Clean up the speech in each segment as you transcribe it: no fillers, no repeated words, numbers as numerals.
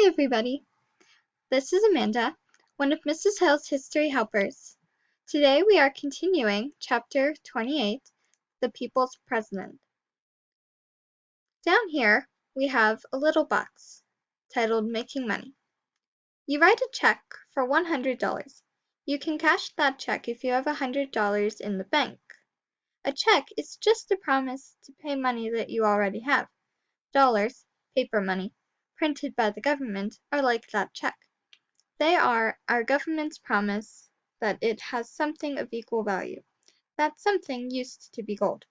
Hi, everybody. This is Amanda, one of Mrs. Hill's history helpers. Today we are continuing Chapter 28, The People's President. Down here we have a little box titled Making Money. You write a check for $100. You can cash that check if you have $100 in the bank. A check is just a promise to pay money that you already have. Dollars, paper money, printed by the government, are like that check. They are our government's promise that it has something of equal value. That something used to be gold.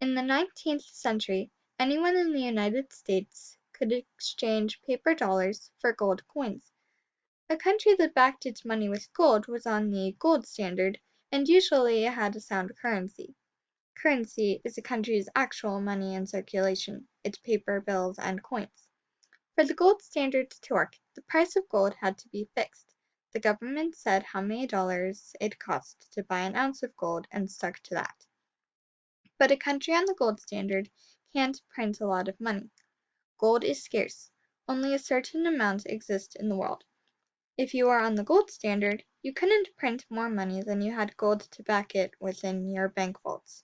In the 19th century, anyone in the United States could exchange paper dollars for gold coins. A country that backed its money with gold was on the gold standard and usually had a sound currency. Currency is a country's actual money in circulation, its paper bills and coins. For the gold standard to work, the price of gold had to be fixed. The government said how many dollars it cost to buy an ounce of gold and stuck to that. But a country on the gold standard can't print a lot of money. Gold is scarce. Only a certain amount exists in the world. If you are on the gold standard, you couldn't print more money than you had gold to back it within your bank vaults.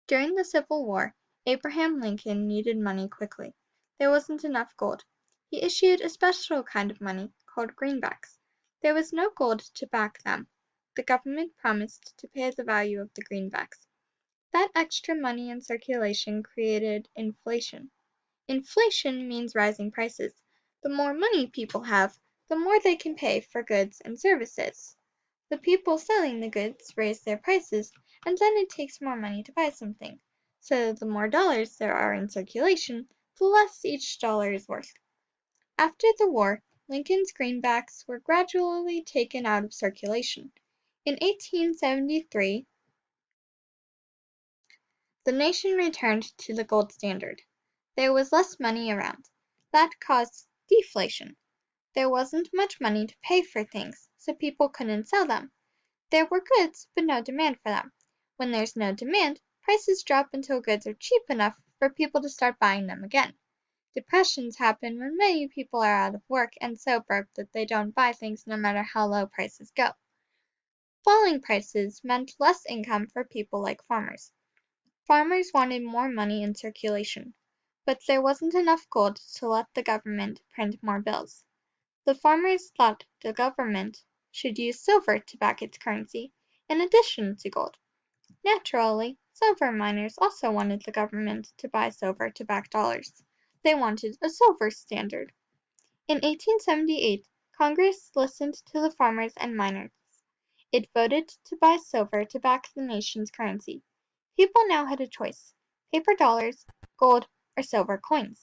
During the Civil War, Abraham Lincoln needed money quickly. There wasn't enough gold. He issued a special kind of money called greenbacks. There was no gold to back them. The government promised to pay the value of the greenbacks. That extra money in circulation created inflation. Inflation means rising prices. The more money people have, the more they can pay for goods and services. The people selling the goods raise their prices, and then it takes more money to buy something. So the more dollars there are in circulation, the less each dollar is worth. After the war, Lincoln's greenbacks were gradually taken out of circulation. In 1873, the nation returned to the gold standard. There was less money around. That caused deflation. There wasn't much money to pay for things, so people couldn't sell them. There were goods, but no demand for them. When there's no demand, prices drop until goods are cheap enough for people to start buying them again. Depressions happen when many people are out of work and so broke that they don't buy things no matter how low prices go. Falling prices meant less income for people like farmers. Farmers wanted more money in circulation, but there wasn't enough gold to let the government print more bills. The farmers thought the government should use silver to back its currency, in addition to gold. Naturally, silver miners also wanted the government to buy silver to back dollars. They wanted a silver standard. In 1878, Congress listened to the farmers and miners. It voted to buy silver to back the nation's currency. People now had a choice: paper dollars, gold, or silver coins.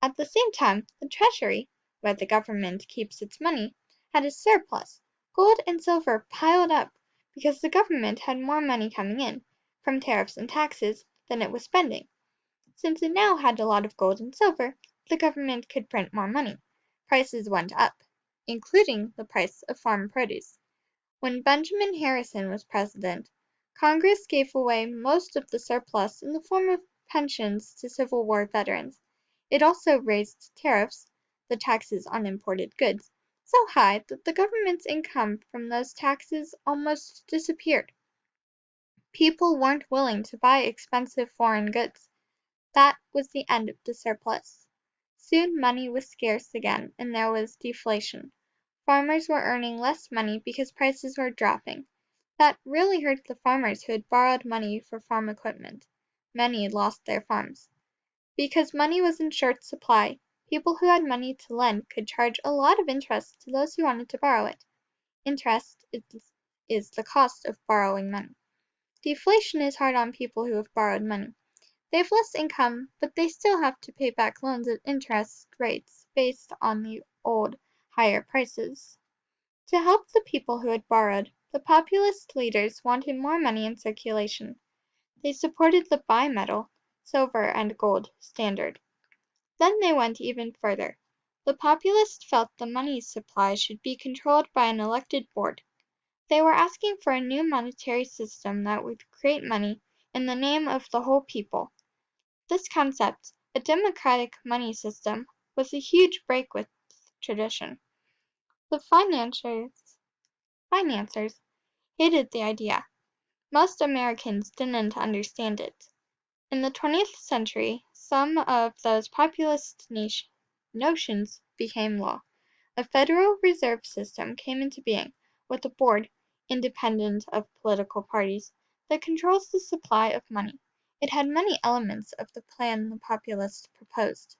At the same time, the Treasury, where the government keeps its money, had a surplus. Gold and silver piled up because the government had more money coming in, from tariffs and taxes, than it was spending. Since it now had a lot of gold and silver, the government could print more money. Prices went up, including the price of farm produce. When Benjamin Harrison was president, Congress gave away most of the surplus in the form of pensions to Civil War veterans. It also raised tariffs, the taxes on imported goods, so high that the government's income from those taxes almost disappeared. People weren't willing to buy expensive foreign goods. That was the end of the surplus. Soon money was scarce again, and there was deflation. Farmers were earning less money because prices were dropping. That really hurt the farmers who had borrowed money for farm equipment. Many lost their farms. Because money was in short supply, people who had money to lend could charge a lot of interest to those who wanted to borrow it. Interest is the cost of borrowing money. Deflation is hard on people who have borrowed money. They have less income, but they still have to pay back loans at interest rates based on the old, higher prices. To help the people who had borrowed, the populist leaders wanted more money in circulation. They supported the bimetal, silver and gold, standard. Then they went even further. The populists felt the money supply should be controlled by an elected board. They were asking for a new monetary system that would create money in the name of the whole people. This concept, a democratic money system, was a huge break with tradition. The financiers hated the idea. Most Americans didn't understand it. In the 20th century, some of those populist notions became law. A Federal Reserve System came into being, with a board, independent of political parties, that controls the supply of money. It had many elements of the plan the populists proposed.